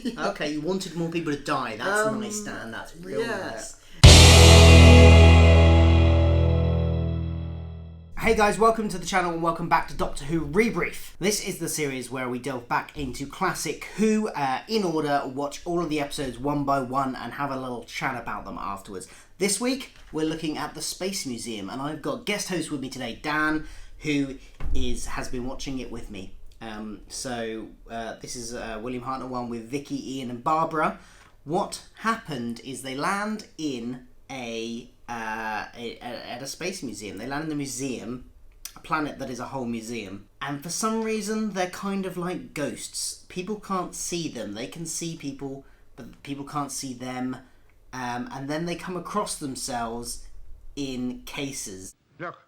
Okay, you wanted more people to die. That's nice, Dan. That's real nice. Hey guys, welcome to the channel and welcome back to Doctor Who Rebrief. This is the series where we delve back into classic Who in order, watch all of the episodes one by one and have a little chat about them afterwards. This week, we're looking at the Space Museum and I've got guest host with me today, Dan, who has been watching it with me. This is William Hartnell one with Vicky, Ian and Barbara. What happened is they land in at a space museum. They land in the museum, a planet that is a whole museum, and for some reason they're kind of like ghosts. People can't see them. They can see people, but people can't see them. And then they come across themselves in cases. Look.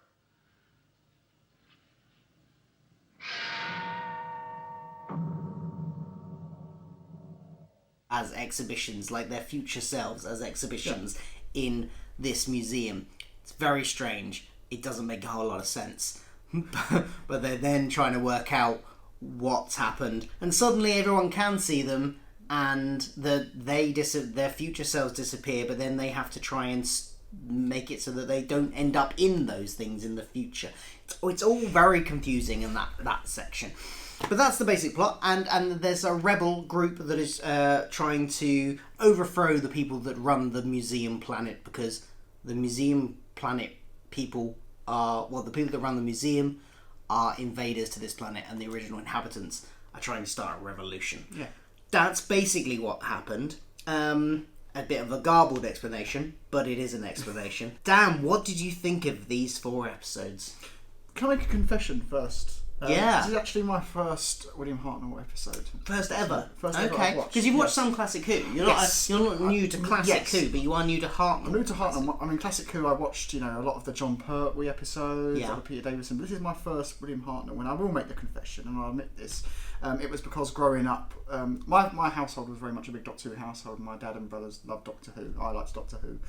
As exhibitions, like their future selves as exhibitions in this museum. It's very strange. It doesn't make a whole lot of sense. But they're then trying to work out what's happened. And suddenly everyone can see them and their future selves disappear, but then they have to try and make it so that they don't end up in those things in the future. It's all very confusing in that section. But that's the basic plot, and there's a rebel group that is trying to overthrow the people that run the museum planet, because the museum planet people the people that run the museum are invaders to this planet, and the original inhabitants are trying to start a revolution. Yeah. That's basically what happened. A bit of a garbled explanation, but it is an explanation. Dan, what did you think of these 4 episodes? Can I make a confession first? Yeah. This is actually my first William Hartnell episode. First ever? First ever okay. I've watched. Because you've watched some Classic Who. You're not new to Classic Who, but you are new to Hartnell. I'm new to Hartnell. I mean, Classic Who, I watched, a lot of the John Pertwee episodes, yeah. the Peter Davison. But this is my first William Hartnell, and I will make the confession, and I'll admit this. It was because growing up, my household was very much a big Doctor Who household. My dad and brothers loved Doctor Who. I liked Doctor Who.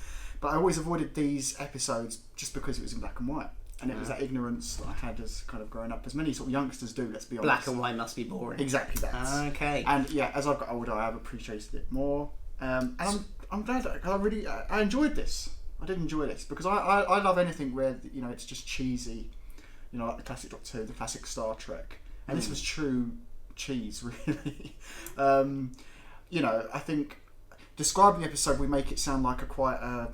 But I always avoided these episodes just because it was in black and white. And it was that ignorance that I had as kind of growing up, as many sort of youngsters do, let's be honest. Black and white must be boring. Exactly that. Okay. And yeah, as I've got older, I have appreciated it more. And I'm glad that I enjoyed this. I did enjoy this because I love anything where it's just cheesy, like the classic Doctor Who, the classic Star Trek, and this was true cheese, really. I think describing the episode, we make it sound like a quite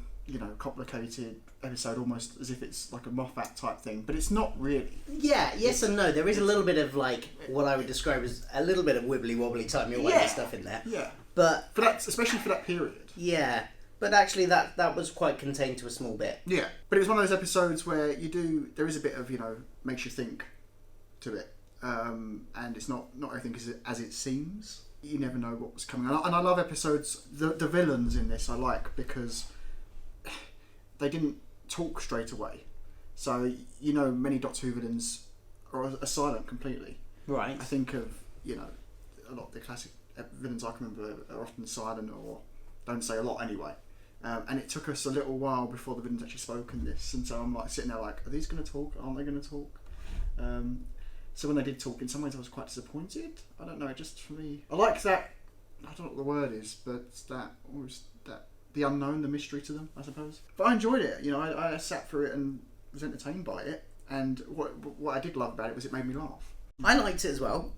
complicated episode, almost as if it's like a Moffat type thing, but it's not really. Yeah, yes and no. There is a little bit of like what I would describe as a little bit of wibbly wobbly timey-wimey stuff in there. Yeah, but for that, especially for that period. Yeah, but actually that was quite contained to a small bit. Yeah, but it was one of those episodes where there is a bit of makes you think to it, and it's not everything as it seems. You never know what was coming, and I love episodes. The villains in this I like because they didn't talk straight away. So, many Doctor Who villains are silent completely. Right. I think of, a lot of the classic villains I can remember are often silent or don't say a lot anyway. And it took us a little while before the villains actually spoke in this. And so I'm like sitting there like, are these going to talk? Aren't they going to talk? So when they did talk, in some ways I was quite disappointed. I don't know, just for me. I like that, I don't know what the word is, but the unknown, the mystery to them, I suppose. But I enjoyed it. I sat through it and was entertained by it. And what I did love about it was it made me laugh. I liked it as well.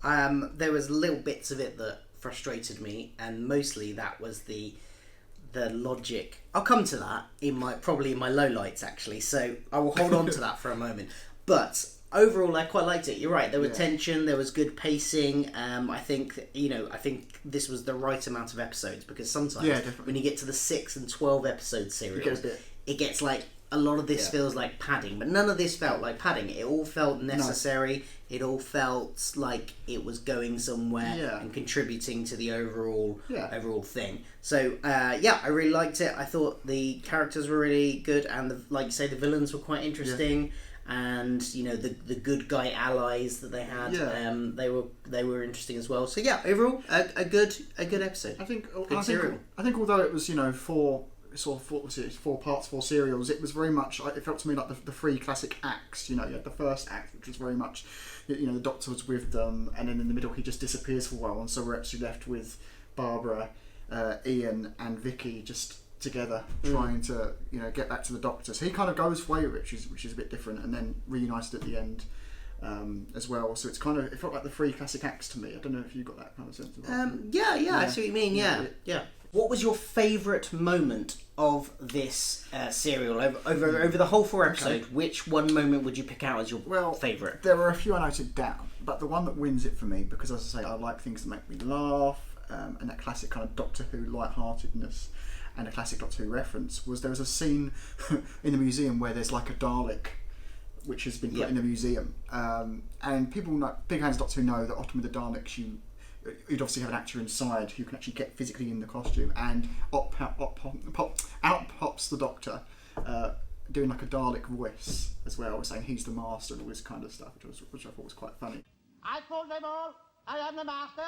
There was little bits of it that frustrated me, and mostly that was the logic. I'll come to that probably in my lowlights actually. So I will hold on to that for a moment. But overall, I quite liked it. You're right. There was tension. There was good pacing. I think this was the right amount of episodes, because sometimes when you get to the 6 and 12 episode serials, it gets like a lot of this feels like padding, but none of this felt like padding. It all felt necessary. No. It all felt like it was going somewhere and contributing to the overall thing. So I really liked it. I thought the characters were really good, and like you say, the villains were quite interesting. Yeah. And the good guy allies that they had, they were interesting as well. So yeah, overall a good episode. I think although it was 4 parts, 4 serials, it was very much, it felt to me like the 3 classic acts. You had the first act, which was very much the Doctor was with them, and then in the middle he just disappears for a while, and so we're actually left with Barbara, Ian, and Vicky just together trying to get back to the Doctor. So he kind of goes away with it, which is a bit different, and then reunited at the end as well. So it felt like the three classic acts to me. I don't know if you got that kind of sense of it. Yeah, I see what you mean. Yeah. What was your favourite moment of this serial over the whole 4 episodes? Okay. Which one moment would you pick out as your favourite? There were a few I noted down, but the one that wins it for me, because as I say, I like things that make me laugh, and that classic kind of Doctor Who lightheartedness, and a classic Doctor Who reference, was there was a scene in the museum where there's like a Dalek which has been put in the museum, and people big hands Doctor Who know that often with the Daleks you'd obviously have an actor inside who can actually get physically in the costume, and out pops the Doctor doing like a Dalek voice as well, saying he's the master and all this kind of stuff, which I thought was quite funny. I told them all I am the master.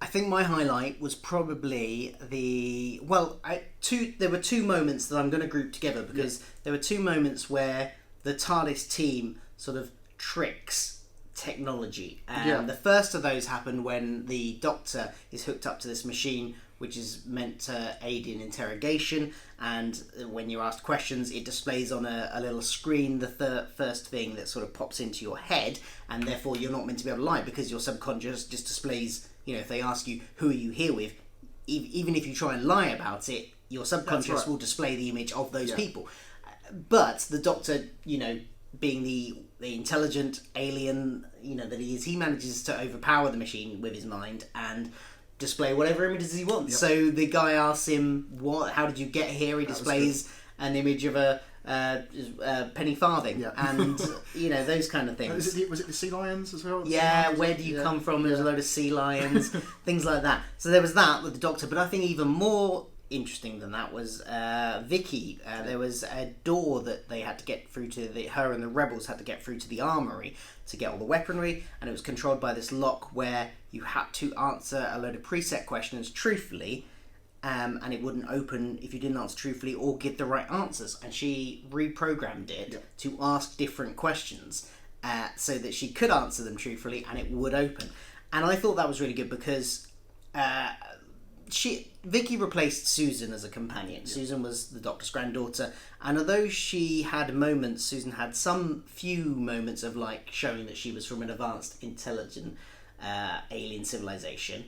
I think my highlight was probably there were 2 moments that I'm going to group together, because there were 2 moments where the TARDIS team sort of tricks technology. And the first of those happened when the Doctor is hooked up to this machine which is meant to aid in interrogation, and when you're asked questions it displays on a little screen the first thing that sort of pops into your head, and therefore you're not meant to be able to lie, because your subconscious just displays, if they ask you who are you here with, even if you try and lie about it, your subconscious will display the image of those people. But the Doctor, being the intelligent alien, that he is, he manages to overpower the machine with his mind and display whatever images he wants. So the guy asks him, how did you get here? He displays an image of a penny farthing, and those kind of things. Was it the sea lions as well? Where do you come from? There's a load of sea lions, things like that. So there was that with the Doctor, but I think even more interesting than that was Vicky. There was a door that they had to get through to, her and the rebels had to get through to the armoury to get all the weaponry, and it was controlled by this lock where you had to answer a load of preset questions truthfully, and it wouldn't open if you didn't answer truthfully or give the right answers, and she reprogrammed it to ask different questions so that she could answer them truthfully and it would open. And I thought that was really good, because Vicky replaced Susan as a companion. Susan was the Doctor's granddaughter, and although she had moments, Susan had some few moments of showing that she was from an advanced, intelligent alien civilization.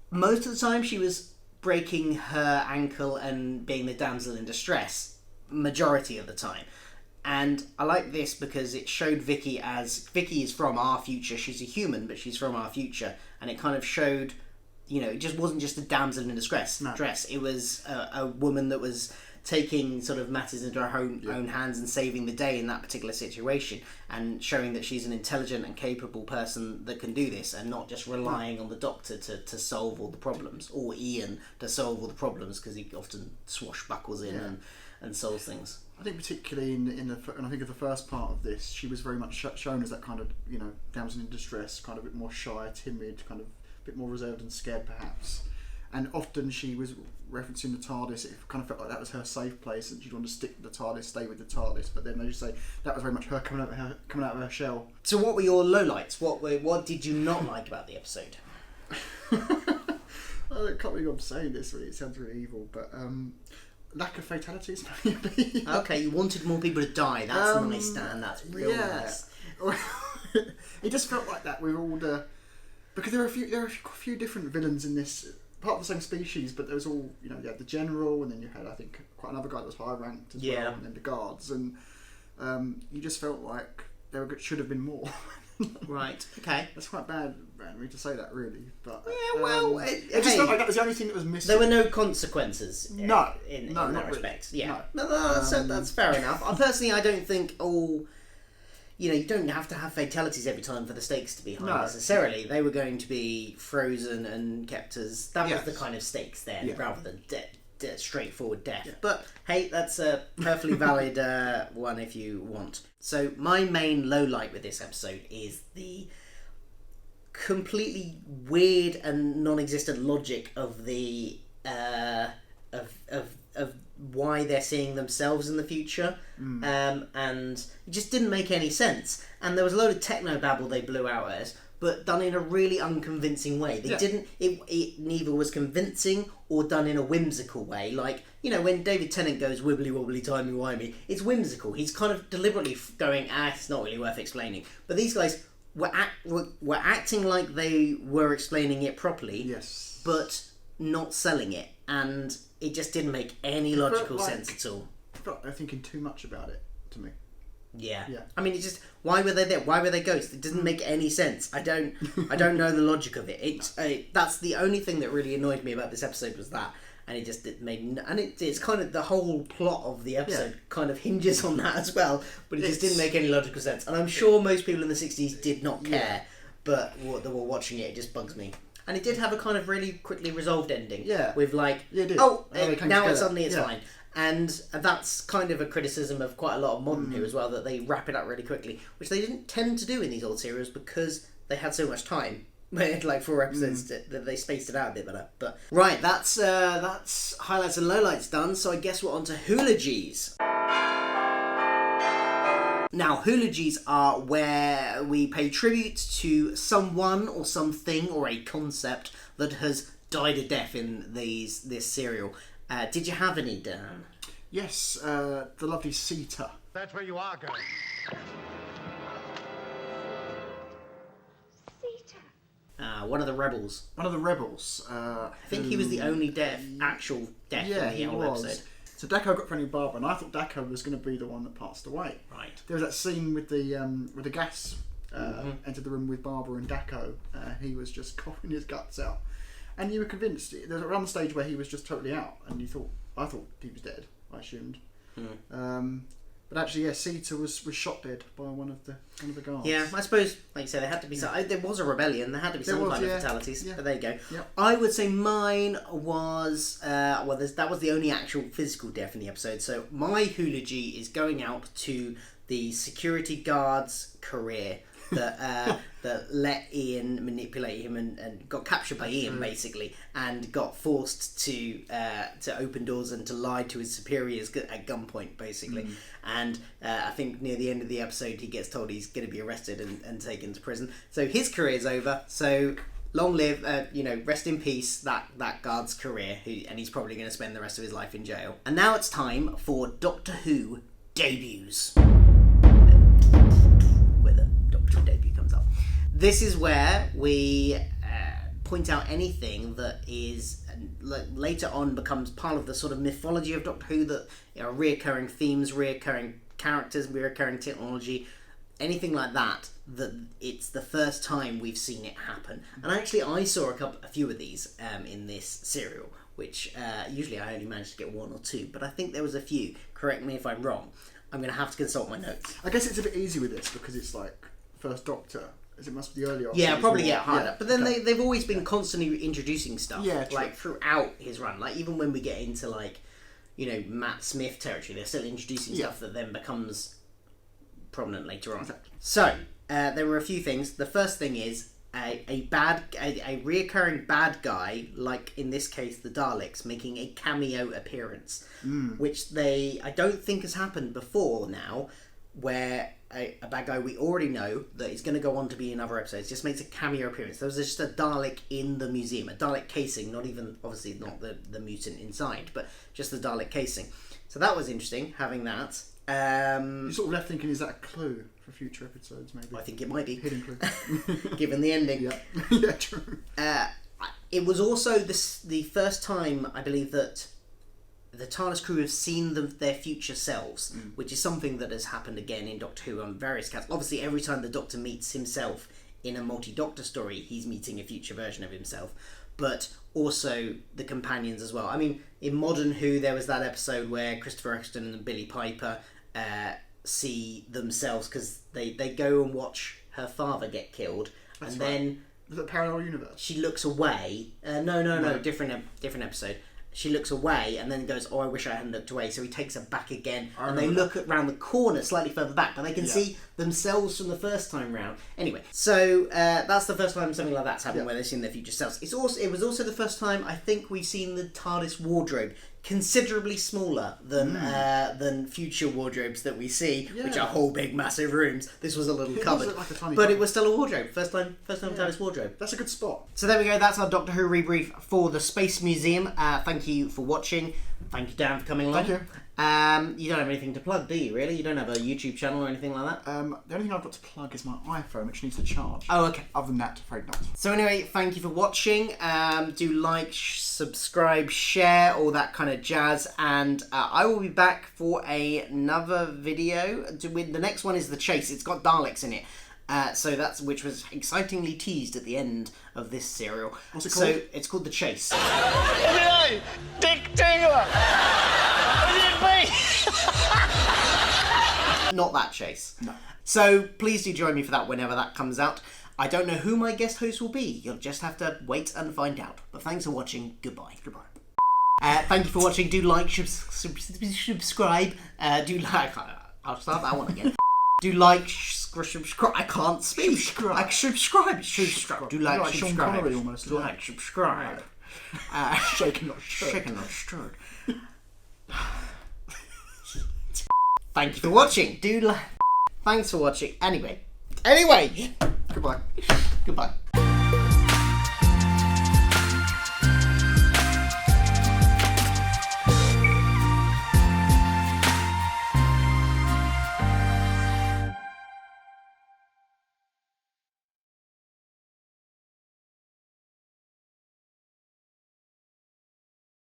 Most of the time she was breaking her ankle and being the damsel in distress, majority of the time. And I like this because it showed Vicky is from our future. She's a human, but she's from our future, and it kind of showed, it just wasn't just a damsel in distress. It was a woman that was taking sort of matters into her own hands and saving the day in that particular situation, and showing that she's an intelligent and capable person that can do this, and not just relying on the Doctor to solve all the problems, or Ian to solve all the problems, because he often swashbuckles in and solves things. I think particularly in I think of the first part of this, she was very much shown as that kind of damsel in distress, kind of a bit more shy, timid, kind of a bit more reserved and scared perhaps. And often she was referencing the TARDIS. It kind of felt like that was her safe place, and she'd want to stick with the TARDIS, stay with the TARDIS. But then, as you say, that was very much her coming out of her shell. So, what were your lowlights? What did you not like about the episode? I can't believe I'm saying this. Really, it sounds really evil, but lack of fatalities, maybe. Okay, you wanted more people to die. That's nice, Dan. That's real nice. It just felt like that with all the, because there are a few different villains in this. Part of the same species, but there was all, you had the general, and then you had, I think, quite another guy that was high ranked as well, and then the guards, and you just felt like there should have been more. Right. Okay. That's quite bad of me to say that, really, but it just felt like that was the only thing that was missing. There were no consequences. In that really. respect. Yeah. No, that's fair enough. Personally, I don't think all. You don't have to have fatalities every time for the stakes to be high necessarily. They were going to be frozen and kept as... That was the kind of stakes there, rather than straightforward death. Yeah. But, hey, that's a perfectly valid one if you want. So, my main low light with this episode is the completely weird and non-existent logic of the... of of why they're seeing themselves in the future, and it just didn't make any sense. And there was a load of techno babble they blew out at us, but done in a really unconvincing way. They didn't. It neither was convincing or done in a whimsical way. Like, you know, when David Tennant goes wibbly wobbly timey wimey, it's whimsical. He's kind of deliberately going, it's not really worth explaining. But these guys were acting like they were explaining it properly. Yes. But not selling it, and it just didn't make any logical sense at all. I felt like they're thinking too much about it to me. Yeah. Yeah. I mean, it's just, why were they there? Why were they ghosts? It doesn't make any sense. I don't know the logic of it. That's the only thing that really annoyed me about this episode was that, and it's kind of the whole plot of the episode kind of hinges on that as well. But it just didn't make any logical sense, and I'm sure most people in the '60s did not care, but that were watching it just bugs me. And it did have a kind of really quickly resolved ending. Yeah. With like, now suddenly it's fine. And that's kind of a criticism of quite a lot of modern Who as well, that they wrap it up really quickly, which they didn't tend to do in these old serials because they had so much time. They had like 4 episodes that they spaced it out a bit better. But right, that's highlights and lowlights done. So I guess we're on to Hoologies. Now, Hoologies are where we pay tribute to someone or something or a concept that has died a death in this serial. Did you have any, Dan? Yes, the lovely Sita. That's where you are going. Sita. One of the rebels. One of the rebels. I think he was the only actual death in the old episode. So Daco got friendly with Barbara, and I thought Daco was going to be the one that passed away. Right. There was that scene with the gas entered the room with Barbara and Daco. He was just coughing his guts out, and you were convinced. There was around the stage where he was just totally out, and I thought he was dead. I assumed. But actually, yeah, Sita was shot dead by one of the guards. Yeah, I suppose, like you said, there had to be some. There was a rebellion. There had to be some kind of fatalities. Yeah. But there you go. Yep. I would say mine was that was the only actual physical death in the episode. So my Hoology is going out to the security guard's career that let Ian manipulate him and got captured by Ian basically, and got forced to open doors and to lie to his superiors at gunpoint basically. And I think near the end of the episode he gets told he's going to be arrested and taken to prison. So his career's over. So long live, rest in peace that guard's career, and he's probably going to spend the rest of his life in jail. And now it's time for Doctor Who debuts. Debut comes up. This is where we point out anything that is later on becomes part of the sort of mythology of Doctor Who, that reoccurring themes, reoccurring characters, reoccurring technology, anything like that it's the first time we've seen it happen. And actually I saw a few of these in this serial, which usually I only managed to get 1 or 2, but I think there was a few. Correct me if I'm wrong. I'm going to have to consult my notes. I guess it's a bit easy with this because it's like First Doctor, as it must be the earlier. Yeah, probably get harder. But then they've always been constantly introducing stuff. Yeah, true. Like throughout his run. Like even when we get into Matt Smith territory, they're still introducing stuff that then becomes prominent later on. Exactly. So there were a few things. The first thing is a reoccurring bad guy, like in this case the Daleks, making a cameo appearance, which I don't think has happened before now, where a bad guy we already know that is going to go on to be in other episodes just makes a cameo appearance. There was just a Dalek in the museum, a Dalek casing, not even, obviously not the mutant inside, but just the Dalek casing. So that was interesting, having that. You're sort of left thinking, is that a clue for future episodes, maybe? I think it might be. Hidden clue. Given the ending. Yeah, yeah, true. It was also the first time, I believe, that the TARDIS crew have seen their future selves, which is something that has happened again in Doctor Who on various counts. Obviously, every time the Doctor meets himself in a multi-Doctor story, he's meeting a future version of himself. But also the companions as well. I mean, in modern Who, there was that episode where Christopher Eccleston and Billie Piper see themselves because they go and watch her father get killed. That's and right. then... Was it Parallel Universe? She looks away. No. Different episode. She looks away and then goes, I wish I hadn't looked away. So he takes her back again. And they look around the corner slightly further back, but they can see themselves from the first time round. Anyway, so that's the first time something like that's happened where they've seen their future selves. It was also the first time I think we've seen the TARDIS wardrobe considerably smaller than future wardrobes that we see, which are whole big massive rooms. This was a little cupboard, like a tiny but cupboard. it was still a wardrobe. First time we've done this wardrobe. That's a good spot. So there we go. That's our Doctor Who rebrief for the Space Museum. Thank you for watching. Thank you, Dan, for coming along. Thank you. You don't have anything to plug, do you? Really? You don't have a YouTube channel or anything like that? The only thing I've got to plug is my iPhone, which needs to charge. Oh, okay. Other than that, afraid not. So anyway, thank you for watching. Do like, subscribe, share, all that kind of jazz. And I will be back for another video. The next one is The Chase. It's got Daleks in it. So that's which was excitingly teased at the end of this serial. What's it called? So it's called The Chase. Dick Tingler! Not that Chase. No. So please do join me for that whenever that comes out. I don't know who my guest host will be. You'll just have to wait and find out. But thanks for watching. Goodbye. Goodbye. Thank you for watching. Do like, subscribe. Do like. I'll start that one again. Do like, subscribe. I can't speak. Subscribe. Subscribe. Do You're like, like Sean subscribe. Connery almost. Do like, subscribe. Shaken, not stirred. Shaken, not stirred. Thank you for watching. Thanks for watching. Anyway. Goodbye. Goodbye.